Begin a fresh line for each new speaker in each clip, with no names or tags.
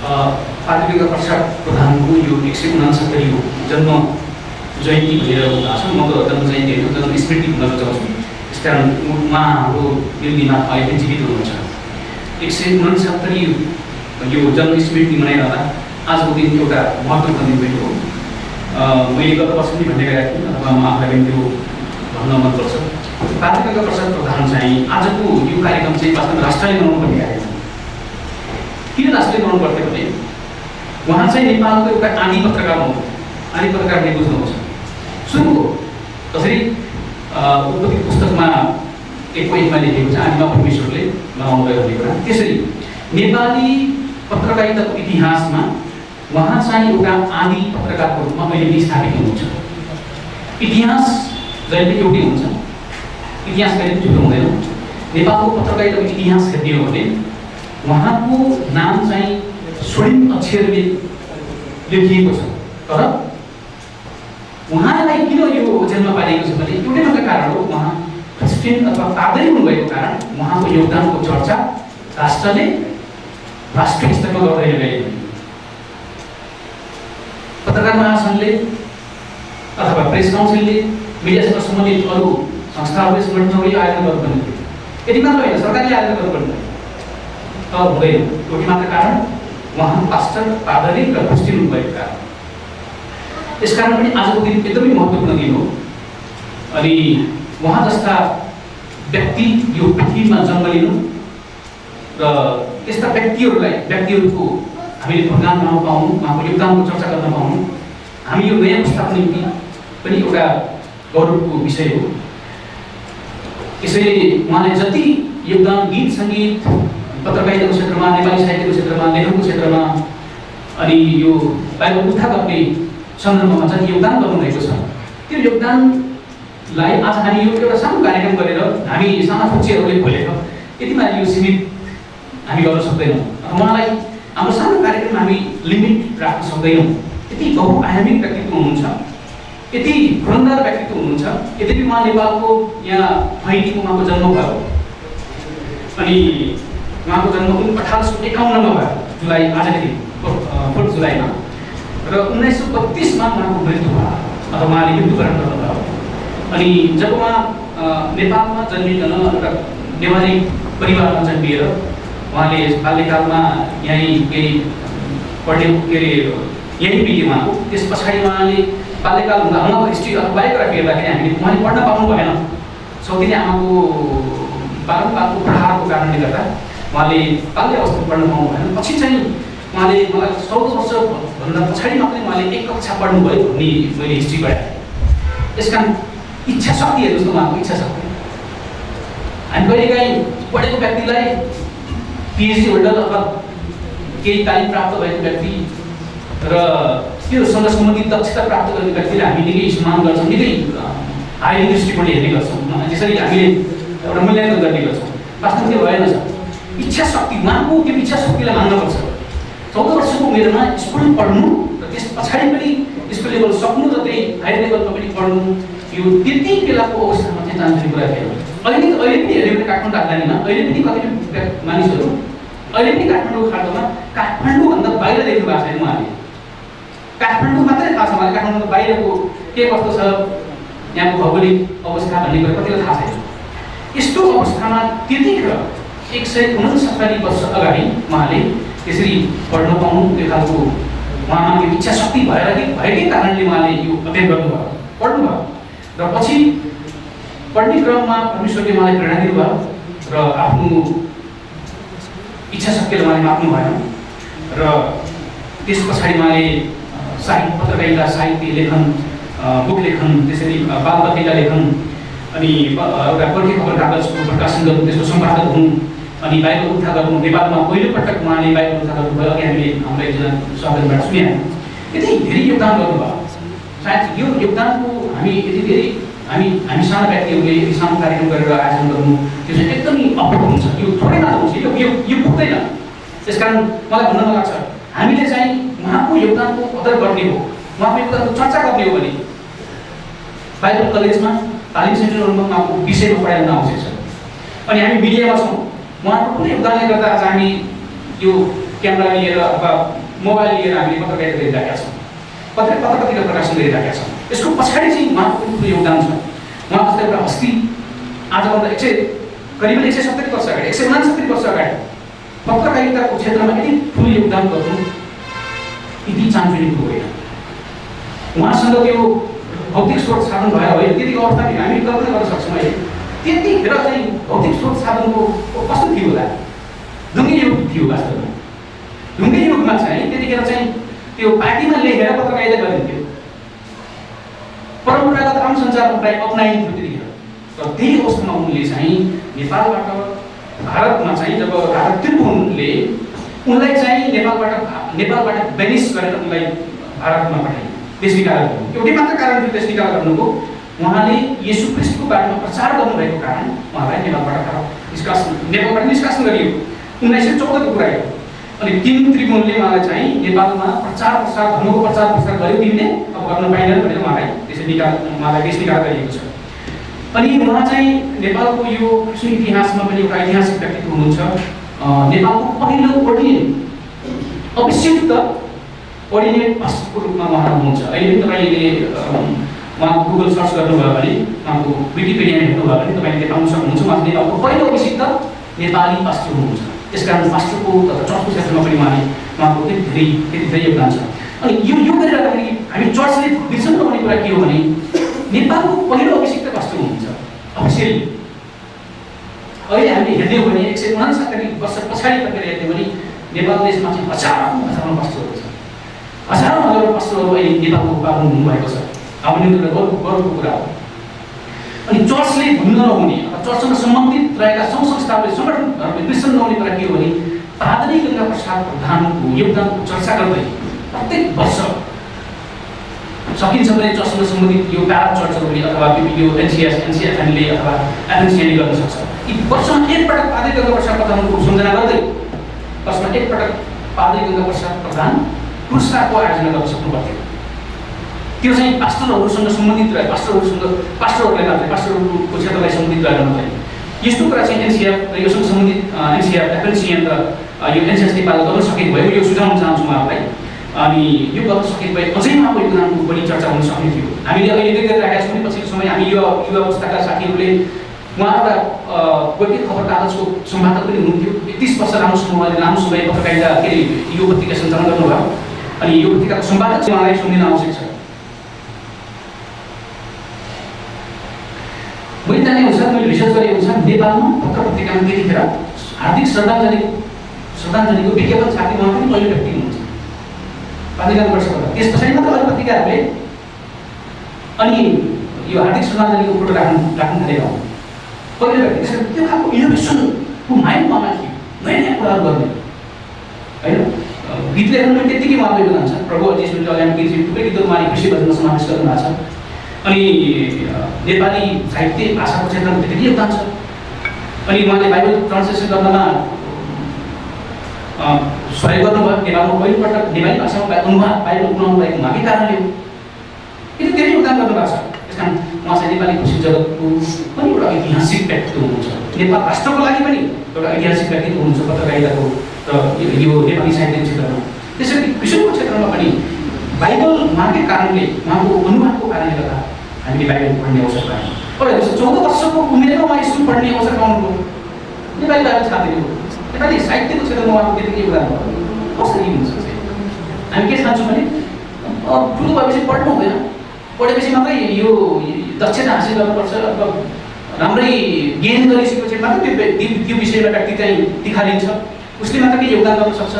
पार्वती प्रसाद प्रधानको यो 169 जन्म जयन्ती भनेर भएको छ। म त जन्म जयन्ती होइन, जन्म स्मृति भन्न रुचाउँछु। त्यसकारण उहाँहरू यो दिनमा अहिले पनि जीवित हुनुहुन्छ। 169 यो जन्म स्मृति मनाइरहँदा आजको दिन एउटा महत्त्वपूर्ण दिन पनि हो। मैले गत वर्ष पनि भन्ने गरेको थिएँ, अथवा म आफूलाई पनि त्यो भन्न मनपर्छ। पार्वती प्रसाद प्रधान चाहिँ आजको यो कार्यक्रम चाहिँ वास्तवमा राष्ट्रले बनाउनु पर्ने कार्यक्रम। किन राष्ट्रले बनाउनु पर्थ्यो भने उहाँ चाहिँ नेपालको एउटा आदि पत्रकार हुनु। आदि पत्रकारले बुझ्नुपर्छ। सुरुको कसरी उत्पत्ति पुस्तकमा एक पोइन्टमा लेखेको छ, आदिमा परमेश्वरले बनाउनु भयो भन्ने कुरा। त्यसरी नेपाली पत्रकारिताको इतिहासमा उहाँ चाहिँ एउटा आदि पत्रकारको रूपमा अहिले पनि स्थापित हुनुहुन्छ। इतिहास जहिले पनि एउटै हुन्छ, इतिहास कहिले पनि छुट्टो हुँदैन। नेपालको पत्रकारिताको इतिहास हेर्ने हो भने उहाँको नाम चाहिँ स्वर्ण अक्षरले लेखिएको छ। तर उहाँलाई किन यो जेलमा पारिएको छ भने एउटै मात्र कारण हो, उहाँ क्रिस्चियन अथवा पादरी हुनुभएको कारण उहाँको योगदानको चर्चा राष्ट्रले राष्ट्रिय स्तरमा गर्दै गएको। पत्रकार महासङ्घले अथवा प्रेस काउन्सिलले मिडियासँग सम्बन्धित अरू संस्थाहरूले सङ्गठनहरूले आयोजन गर्नुपर्ने थियो। यति मात्र होइन, सरकारले आयोजन गर्नुपर्ने तर हुँदैन। एउटै मात्र कारण उहाँ पास्टर पादरी र क्रिस्चियन हुनुभएको कारण। त्यसकारण पनि आजको दिन एकदमै महत्त्वपूर्ण दिन हो। अनि उहाँ जस्ता व्यक्ति यो पृथ्वीमा जन्म लिनु र त्यस्ता व्यक्तिहरूको हामीले गुणगान गर्न पाउनु, उहाँको योगदानको चर्चा गर्न पाउनु हामी यो नयाँ पुस्ताको निम्ति पनि एउटा गौरवको विषय हो। यसैले उहाँले जति योगदान गीत सङ्गीत पत्रकारिताको क्षेत्रमा, नेपाली साहित्यको क्षेत्रमा, लेखनको क्षेत्रमा अनि यो बाइबल उद्धार गर्ने सन्दर्भमा जति योगदान गर्नुभएको छ, त्यो योगदानलाई आज हामी यो एउटा सानो कार्यक्रम गरेर हामी साना फुच्चीहरूले खोलेर यतिमा यो सीमित हामी गर्न सक्दैनौँ। उहाँलाई हाम्रो सानो कार्यक्रम हामी लिमिट राख्न सक्दैनौँ। यति बहुआयामिक व्यक्तित्व हुनुहुन्छ, यति धुरन्धर व्यक्तित्व हुनुहुन्छ। यद्यपि उहाँ नेपालको यहाँ फैटीमा उहाँको जन्म भयो अनि उहाँको जन्म 1851 मा भयो, जुलाई आजकै दिन 4 जुलाईमा, र 1932 मा उहाँको मृत्यु भयो अथवा उहाँले मृत्युवरण गर्नुभयो। अनि जब उहाँ नेपालमा जन्मिकन एउटा नेवारी परिवारमा जन्मिएर उहाँले बाल्यकालमा यहीँ केही पढ्ने के अरे यहीँ बित्यो उहाँको। त्यस पछाडि उहाँले बाल्यकाल हुँदा उहाँको हिस्ट्री अथवा बायोग्राफी हेर्दाखेरि हामीले उहाँले पढ्न पाउनु भएन। सौतेनी आमाको बालकपालको प्रहारको कारणले गर्दा उहाँले बाल्य अवस्थामा पढ्न पाउनु भएन। पछि चाहिँ उहाँले मलाई 14 वर्षभन्दा पछाडि मात्रै उहाँले 1 कक्षा पढ्नुभयो भन्ने मैले हिस्ट्री पढाएँ। त्यसकारण इच्छा शक्ति हेर्नुहोस् न, उहाँको इच्छा शक्ति। हामी कहिलेकाहीँ पढेको व्यक्तिलाई पिएचडी होल्डर अथवा केही तालिम प्राप्त भएको व्यक्ति र त्योसँग सम्बन्धित दक्षता प्राप्त गर्ने व्यक्तिलाई हामी निकै सम्मान गर्छौँ, निकै हाई दृष्टिकोणले हेर्ने गर्छौँ। त्यसरी हामीले एउटा मूल्याङ्कन गर्ने गर्छौँ। वास्तवमा त्यो भएन छ। इच्छा शक्ति, उहाँको त्यो इच्छा शक्तिलाई मान्नुपर्छ। 14 वर्षको उमेरमा स्कुल पढ्नु र त्यस पछाडि पनि स्कुल लेभल सक्नु र त्यही हायर लेभलमा पनि पढ्नु, यो त्यति बेलाको अवस्थामा चाहिँ जान्ने कुरा थिएन। अहिले पनि हेऱ्यो भने काठमाडौँ राजधानीमा अहिले पनि कति मानिसहरू अहिले पनि काठमाडौँ खाल्डोमा काठमाडौँभन्दा बाहिर देख्नु भएको छैन। उहाँले काठमाडौँ मात्रै थाहा छ, उहाँले काठमाडौँको बाहिरको के कस्तो छ, यहाँको भौगोलिक अवस्था भन्ने कुरा कतिलाई थाहा छैन। यस्तो अवस्थामा त्यतिखेर 169 वर्ष अगाडि उहाँले त्यसरी पढ्न पाउनु, त्यो खालको उहाँमा त्यो इच्छा शक्ति भएकै कारणले उहाँले यो अध्ययन गर्नुभयो, पढ्नुभयो र पछि पढ्ने क्रममा परमेश्वरले उहाँलाई प्रेरणा दिनुभयो र आफ्नो इच्छा शक्तिलाई उहाँले माप्नु भएन। र त्यस पछाडि उहाँले साहित्य पत्रकारिता, साहित्य लेखन, बुक लेखन, त्यसरी बाल पत्रिका लेखन अनि एउटा गोर्खे खबर कागजको प्रकाशन गर्नु, त्यसको सम्पादक हुनु अनि बाइबल उद्धार गर्नु। नेपालमा पहिलोपटक उहाँले बाइबल उद्धार गर्नुभयो। अघि हामीले हाम्रो एकजना सहकर्मीबाट सुन्यौँ। यति धेरै योगदान गर्नुभयो। सायद यो योगदानको हामी यति धेरै हामी सानो व्यक्तिहरूले यति सानो कार्यक्रम गरेर आयोजन गर्नु, त्यो चाहिँ एकदमै अपुरो हुन्छ। यो थोरै मात्र हुन्छ, यो पुग्दैन। त्यसकारण मलाई भन्न मन लाग्छ, हामीले चाहिँ उहाँको योगदानको कदर गर्ने हो, उहाँको योगदानको चर्चा गर्ने हो भने बाइबल कलेजमा, तालिम सेन्टरहरूमा उहाँको विषयमा पढाइ हुन आवश्यक छ। अनि हामी मिडियामा छौँ, उहाँको कुनै योगदानले गर्दा आज हामी यो क्यामेरा लिएर अथवा मोबाइल लिएर हामीले पत्रकारिता गरिरहेका छौँ, पत्रिका प्रकाशन गरिरहेका छौँ। यसको पछाडि चाहिँ उहाँको पनि ठुलो योगदान छ। उहाँ जस्तो एउटा हस्ती आजभन्दा करिबन 170 वर्ष अगाडि 169 वर्ष अगाडि पत्रकारिताको क्षेत्रमा यति ठुलो योगदान गर्नु यति चान्चुनेको होइन। उहाँसँग त्यो भौतिक स्रोत साधन भएर होइन, त्यतिको अवस्थामा हामी कल्पना गर्न सक्छौँ। अहिले त्यतिखेर चाहिँ भौतिक स्रोत साधनको कस्तो थियो होला? ढुङ्गे युग थियो वास्तवमा। ढुङ्गे युगमा चाहिँ त्यतिखेर चाहिँ त्यो पार्टीमा लेखेर पत्रकारिता गरिन्थ्यो, परम्परागत आम सञ्चार अपनाइन्थ्यो त्यतिखेर। र त्यही अवस्थामा उनले चाहिँ नेपालबाट भारतमा चाहिँ जब राजा त्रिभुवनले उनलाई चाहिँ नेपालबाट बेनिस गरेर उनलाई भारतमा पठाए, देश निकाला गर्नु। एउटै मात्र कारण थियो देश निकाला गर्नुको, उहाँले येशू ख्रीष्टको बारेमा प्रचार गर्नुभएको कारण उहाँलाई नेपालबाट निष्कासन गरियो। 1914 को कुरा हो। अनि किङ त्रिभुवनले उहाँलाई चाहिँ नेपालमा धर्मको प्रचार प्रसार गर्यो, तिमीले अब गर्न पाइँदैन भनेर उहाँलाई देश निकाला गरिएको छ। अनि उहाँ चाहिँ नेपालको यो कृष्ण इतिहासमा पनि एउटा ऐतिहासिक व्यक्तित्व हुनुहुन्छ। नेपालको पहिलो अभिषिक्त अर्डिनेट पास्टरको रूपमा उहाँ हुनुहुन्छ। अहिले पनि तपाईँले उहाँको गुगल सर्च गर्नुभयो भने, उहाँको विकिपिडियामा हेर्नुभयो भने तपाईँले पाउन सक्नुहुन्छ। उहाँ नेपालको पहिलो अभिषिक्त नेपाली पास्टर हुनुहुन्छ। त्यसकारण पास्टरको तथा चर्चको क्षेत्रमा पनि उहाँको त्यति धेरै योगदान छ। अनि यो गरिराख्दाखेरि हामी चर्चले बिर्सनु नहुने कुरा के हो भने नेपालको पहिलो अभिषिक्त पास्टर हुनुहुन्छ अफिसियली। अहिले हामीले हेर्ने हो भने 169 वर्ष पछाडि फर्केर हेर्ने भने नेपाल देशमा चाहिँ हजारौँ पास्टरहरू छ। हजारौँ पास्टरहरू अहिले नेपालको उत्पादन हुनुभएको छ। हाम्रो निम्ति गर्वको कुरा हो। अनि चर्चले भुल्न नहुने अथवा चर्चसँग सम्बन्धित रहेका सङ्घ संस्थाहरूले सङ्गठनहरूले बिर्सन नहुने कुरा के हो भने पादरी गङ्गा प्रसाद प्रधानको योगदानको चर्चा गर्दै प्रत्येक वर्ष सकिन्छ भने चर्चसँग सम्बन्धित यो प्यारा चर्चहरूले अथवा यो एनसिएफएनले अथवा एफएनसिएले गर्न सक्छ। यी वर्षमा एकपटक पादरी गङ्गा प्रसाद प्रधानको सम्झना गर्दै वर्षमा एकपटक पादरी गङ्गा प्रसाद प्रधान पुरस्कारको आयोजना गर्न सक्नुपर्थ्यो। त्यो चाहिँ पास्टरहरूसँग सम्बन्धित रहे, पास्टरहरूलाई मात्रै, पास्टरहरूको क्षेत्रलाई सम्बन्धित रहेर मात्रै। यस्तो कुरा चाहिँ एनसिएफ र योसँग सम्बन्धित एनसिएफ एफएनसिएन र यो एनसिएस नेपालले गर्न सकेको भए यो सुझाउन चाहन्छु उहाँहरूलाई। अनि यो गर्न सकेको भए अझै उहाँको योगदानको बढी चर्चा हुन सक्ने थियो। हामीले अहिले गरिरहेका छौँ। पछिल्लो समय हामी युवा अवस्थाका साथीहरूले उहाँ एउटा गोटी खबर कागजको सम्पादक पनि हुनुहुन्थ्यो। 30 वर्ष लामो समय पत्रकारिता यो पत्रिका सञ्चालन गर्नुभयो। अनि यो पत्रिकाको सम्पादक उहाँलाई सम्झिन आवश्यक छ। मैले जाने अनुसार, मैले रिसर्च गरे अनुसार नेपालमा पत्रिकामा त्यतिखेर हार्दिक श्रद्धाञ्जलीको विज्ञापन छाप्ने उहाँ पनि पहिलो व्यक्ति हुनुहुन्छ। 5 वर्षबाट त्यस पछाडि मात्र अरू पत्रिकाहरूले अनि यो हार्दिक श्रद्धाञ्जलीको फोटो राख्न थालेर पहिलो व्यक्ति। त्यसरी त्यो खालको इनोभेसनको माइन्डमा थियो, नयाँ कुराहरू गर्ने होइन। गीत लेख्नु पनि त्यत्तिकै उहाँको योगदान छ। प्रभु अजिसले अगाडि गीत थुप्रै गीतहरू उहाँले कृषि भजनमा समावेश गर्नुभएको छ। अनि नेपाली साहित्य भाषाको क्षेत्रमा त्यति योगदान छ। अनि उहाँले बाइबल ट्रान्सलेसन गर्नमा सहयोग गर्नुभयो। नेपालमा पहिलोपटक नेपाली भाषामा बाइबल बनाउनु भएको उहाँकै कारणले हो। यति धेरै योगदान गर्नुभएको छ। त्यस कारण उहाँ चाहिँ नेपाली कृषि जगतको पनि एउटा ऐतिहासिक व्यक्तित्व हुनुहुन्छ। नेपाल राष्ट्रको लागि पनि एउटा ऐतिहासिक व्यक्तित्व हुनुहुन्छ पत्रकारिताको र यो नेपाली साहित्य क्षेत्रमा। त्यसरी कृषिको क्षेत्रमा पनि बाइबल उहाँकै कारणले, उहाँको अनुवादको कारणले गर्दा हामीले बाइबल पढ्ने अवसर पायौँ। अब हेर्नुहोस्, 14 वर्षको उमेरमा उहाँ स्कुल पढ्ने अवसर पाउनुभयो। नेपाली बाइबल छापिदिनु हो। नेपाली साहित्यको क्षेत्रमा उहाँको त्यतिकै योगदान भयो। कसरी हुन्छ चाहिँ हामी के चाहन्छौँ भने ठुलो भएपछि पढ्नु हुँदैन, पढेपछि मात्रै यो दक्षता हासिल गर्नुपर्छ अथवा राम्रै ज्ञान गरिसकेपछि मात्रै त्यो विषयमा व्यक्ति चाहिँ तिखालिन्छ, उसले मात्र केही योगदान गर्न सक्छ,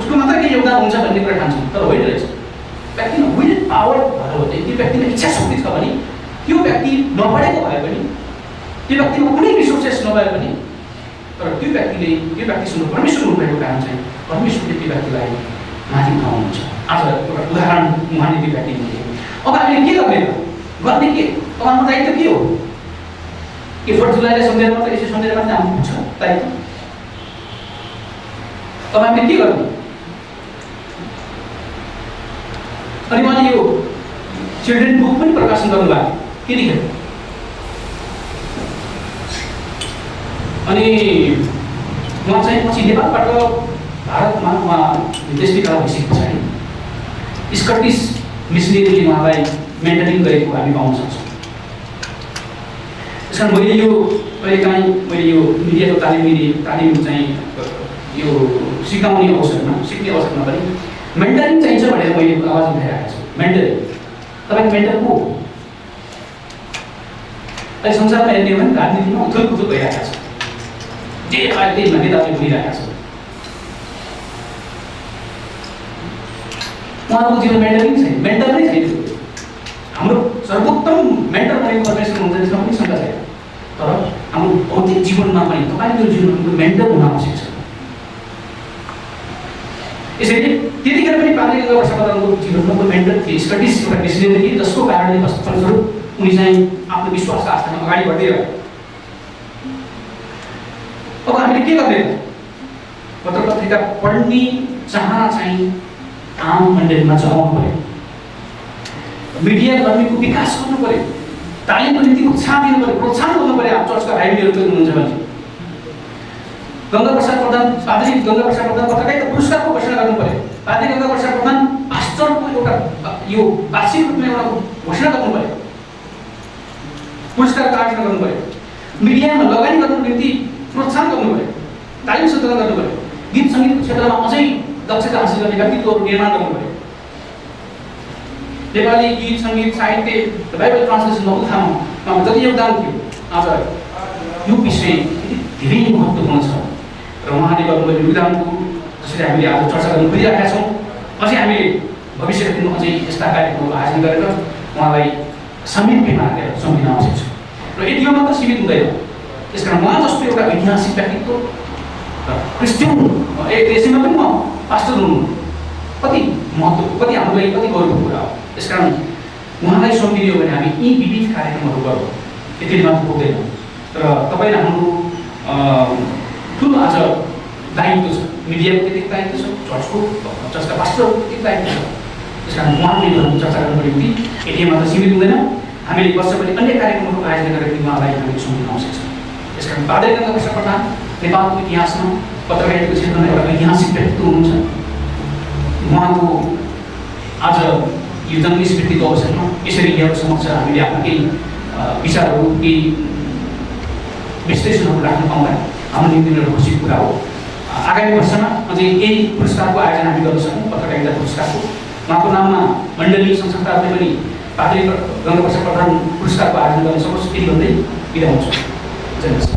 उसको मात्र केही योगदान हुन्छ भन्ने कुरा ठान्छौँ। तर होइन रहेछ। व्यक्तिमा विल पावर भयो भने, त्यो व्यक्तिमा इच्छा शक्ति छ भने, त्यो व्यक्ति नपढेको भए पनि, त्यो व्यक्तिमा कुनै रिसोर्सेस नभए पनि, तर त्यो व्यक्तिसँग परमेश्वर हुनुभएको कारण चाहिँ परमेश्वरले त्यो व्यक्तिलाई माथि उठाउनुहुन्छ। आज एउटा उदाहरण उहाँले त्यो व्यक्ति हुनुहुन्थ्यो। अब हामीले के गर्ने के अब हाम्रो दायित्व के हो? के 4 जुलाईलाई सम्झेर मात्रै यसो सम्झेर मात्रै हाम्रो पुग्छ दायित्व? अब हामीले के गर्ने? अनि उहाँले यो चिल्ड्रेन बुक पनि प्रकाशन गर्नुभयो त्यतिखेर। अनि उहाँ चाहिँ पछि नेपालबाट भारतमा उहाँ विदेशनिका भइसके पछाडि स्कटिस मिसनेरीले उहाँलाई मेन्टरिङ गरेको हामी पाउन सक्छौँ। त्यसकारण मैले यो कहिलेकाहीँ मैले यो मिडियाको तालिम चाहिँ यो सिक्ने अवसरमा पनि मेन्टरिङ चाहिन्छ भनेर मैले आवाज उठाइरहेको छु। मेन्टरिङ तपाईँको मेन्टर को हो? अहिले संसारमा हेर्ने हो भने राजनीतिमा उथलपुथल भइरहेको छ, जे आयो त्यही नेताले बोलिरहेका छन्। उहाँको जीवन मेन्टरिङ छैन, मेन्टर नै छैन। हाम्रो सर्वोत्तम मेन्टर भनेको परमेश्वर हुन्छ, त्यसमा पनि शङ्का छैन। तर हाम्रो भौतिक जीवनमा पनि तपाईँको जीवनको मेन्टर हुन आवश्यक छ। यसैले त्यतिखेर पनि पाद्री गङ्गाप्रसाद प्रधानको जीवनमा को मेन्टर थिए, स्कटिस एउटा मिसनेरी थिए, जसको कारणले फलस्वरूप उनी चाहिँ आफ्नो विश्वासका आस्थामा अगाडि बढ्दै रहे। अब हामीले के गर्ने त? पत्र-पत्रिका पढ्ने चाहना चाहिँ आम मण्डलीमा चलाउनु पर्यो, मिडिया कर्मीको विकास गर्नु पर्यो, तालिमको निम्ति उत्साह दिनु पर्यो, प्रोत्साहन गर्नु पर्यो। चर्चका भाइबीहरू पनि हुनुहुन्छ भने गङ्गाप्रसाद प्रधान, पाद्री गङ्गाप्रसाद प्रधान पत्रकारिता पुरस्कारको घोषणा गर्नु पर्यो। पाद्री गङ्गाप्रसाद प्रधान पास्टरको एउटा यो वार्षिक रूपमा एउटा घोषणा गर्नु पर्यो, पुरस्कार आयोजना गर्नु पर्यो। मिडियामा लगानी गर्नुको निम्ति प्रोत्साहन गर्नु पर्यो, तालिम सञ्चालन गर्नु पर्यो। गीत सङ्गीतको क्षेत्रमा अझै दक्षता हासिल गर्ने व्यक्तित्वहरू निर्माण गर्नु पर्यो। नेपाली गीत सङ्गीत साहित्य बाइबल ट्रान्सलेसनमा उत्थानमा जति योगदान थियो, आज यो विषय धेरै महत्त्वपूर्ण छ र उहाँले गर्नुभएको योगदानको जसरी हामीले आज चर्चा गर्न खोजिरहेका छौँ, अझै हामीले भविष्यका दिनमा अझै यस्ता कार्यक्रमहरू आयोजना गरेर उहाँलाई समेतमा हालेर सम्झिन आवश्यक छ। र यति यो मात्र सीमित हुँदैन। त्यसकारण उहाँ जस्तो एउटा ऐतिहासिक व्यक्तित्व क्रिस्चियन देशमा पनि म पास्टर हुनु कति महत्त्व, कति हाम्रो लागि कति गौरवको कुरा हो। त्यसकारण उहाँलाई सम्झिने हो भने हामी यी विविध कार्यक्रमहरू गरौँ, यतिले मात्र पुग्दैन। र तपाईँलाई हाम्रो ठुलो आज दायित्व छ, मिडियाको त्यति दायित्व छ, चर्चका पास्टरको त्यति दायित्व छ। त्यसकारण उहाँको निधनको चर्चा गर्नुको निम्ति यति मात्र सीमित हुँदैन, हामीले वर्षभरि अन्य कार्यक्रमहरू आयोजना गरेर उहाँलाई हामीले सम्झिन आवश्यक छ। त्यसकारण पाद्री गङ्गाप्रसाद प्रधान नेपालको इतिहासमा पत्रकारिताको क्षेत्रमा एउटा ऐतिहासिक व्यक्तित्व हुनुहुन्छ। उहाँको आज यो जन्म स्मृतिको अवसरमा यसरी यहाँको समक्ष हामीले आफ्नो केही विचारहरू, केही विश्लेषणहरू राख्न पाउँदा हाम्रो निम्ति एउटा खुसीको कुरा हो। आगामी वर्षमा अझै यही पुरस्कारको आयोजना हामी गर्न सकौँ, पत्रकारिता पुरस्कारको। उहाँको नाममा मण्डली संस्थाहरूले पनि पाद्री गङ्गाप्रसाद प्रधान पुरस्कारको आयोजना गर्न सकोस्, यही भन्दै बिदा हुन्छु। जय